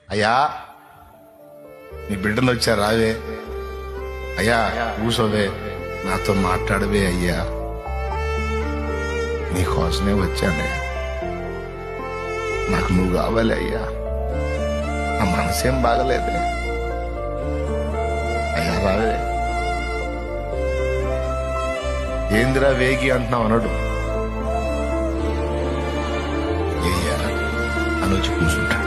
అయ్యా నీ బిడ్డలు వచ్చా రావే, అయ్యా కూసోవే, నాతో మాట్లాడవే అయ్యా, నీకోసమే వచ్చానే, నాకు నువ్వు కావాలి అయ్యా, నా మనసేం బాగలేదే, అయ్యా రావే. ఏందిరా వేగి అంటున్నావు అనడు, అయ్యా అని వచ్చి కూర్చుంటాడు.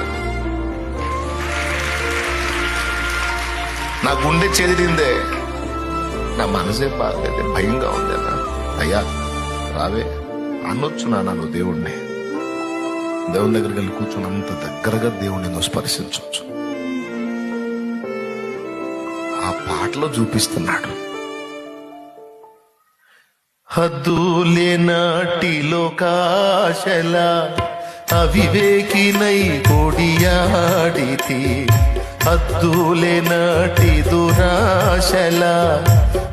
నా గుండె చెదిరిందే, నా మనసేం బాగలేదే, భయంగా ఉందేనా, అయ్యా రావే అనొచ్చు. నన్ను దేవుణ్ణి దేవుని దగ్గరికి వెళ్ళి కూర్చొని అంత దగ్గరగా దేవుణ్ణి నువ్వు స్పర్శించవచ్చు. ఆ పాటలో చూపిస్తున్నాడు. హద్దులేనాటి లోకాశల అవివేకినై కొడియాడితి, హద్దులేనాటి దురాశల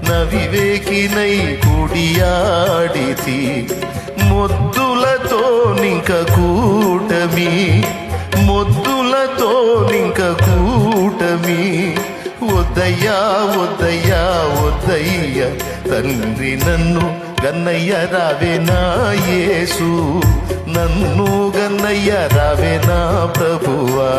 నవివేకినై కొడియాడితి, మొద్దులతో నింక కూటమి, మొద్దులతో నింక కూటమి, వద్దయ్యా వద్దయ్యా వద్దయ్యా తండ్రి నన్ను గన్నయ్య రావే నా యేసు, నన్ను గన్నయ్య రావే నా ప్రభువా.